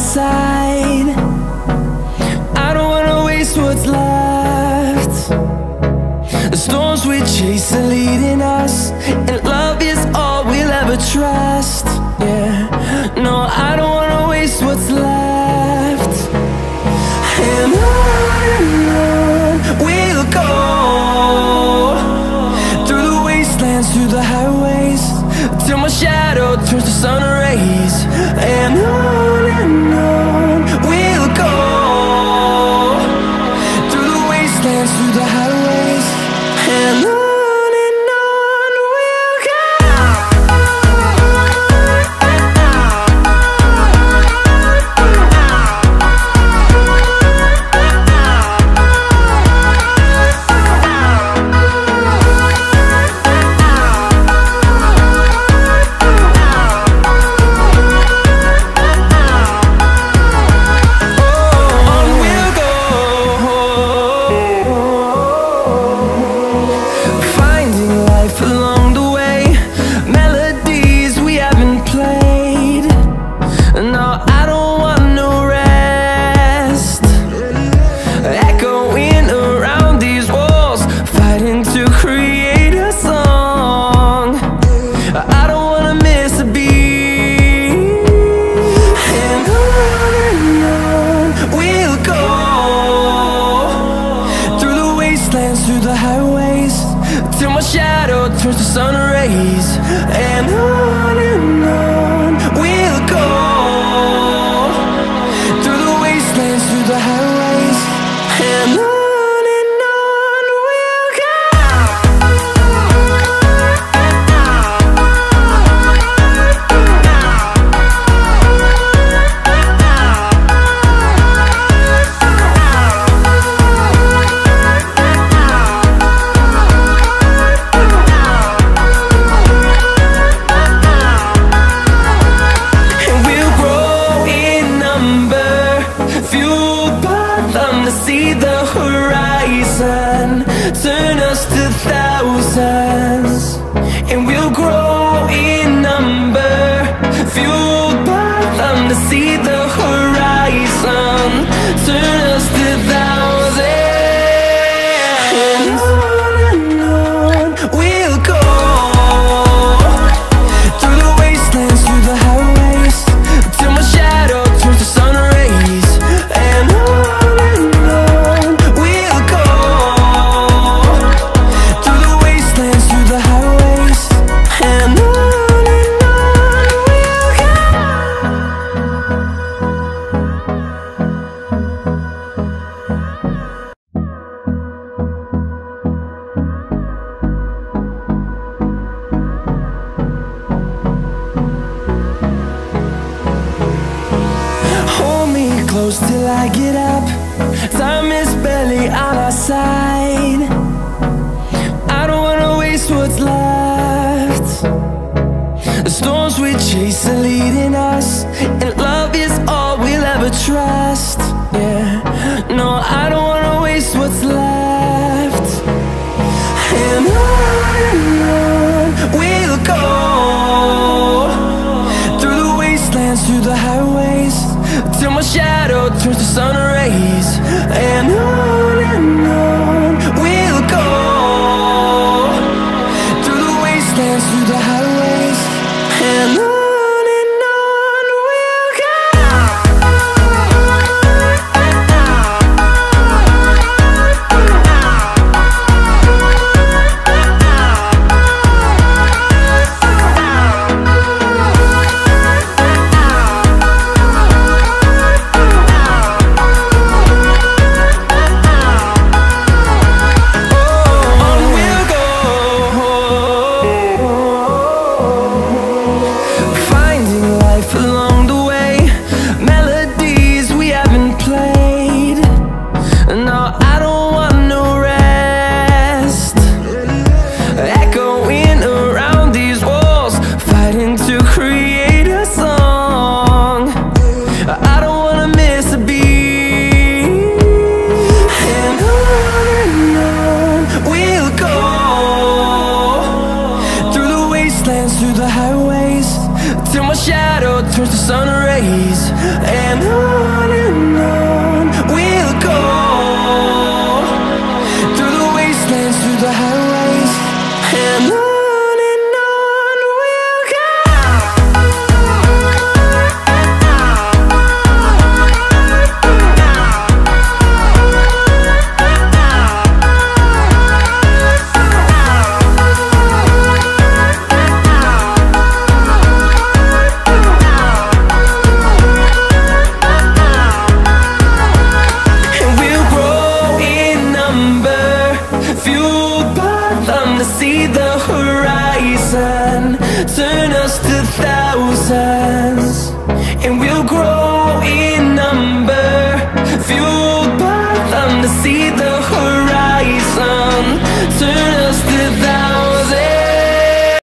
side. I don't wanna waste what's left. The storms we chase are leading us, and love is all we'll ever trust. Yeah, no, I don't wanna waste what's left. And on we'll go, through the wastelands, through the highways, till my shadow turns to sun rays. And on we'll go, through the wastelands, through the highways, and on. Through the highways, till my shadow turns to sun rays. And on we'll go, through the wastelands, through the highways, and on. See the horizon turn us to thousands, and we'll grow in number, fueled by them. To see the horizon turn us to thousands, and on we'll go, through the wastelands, through the highways, till my shadow turns to sun rays. And on close till I get up. Time is barely on our side. I don't wanna waste what's left. The storms we chase are leading us, and love is all we'll ever trust. Yeah, no, I don't wanna waste what's left. And on we'll go, through the wastelands, through the highways, till my shadow turns to sun rays. And on we'll go, through the wastelands, through the highways, and on. Through the highways, till my shadow turns to sun rays. rise, and on we'll go, through the wastelands, through the highways, and on we'll go. See the horizon, turn us to thousands.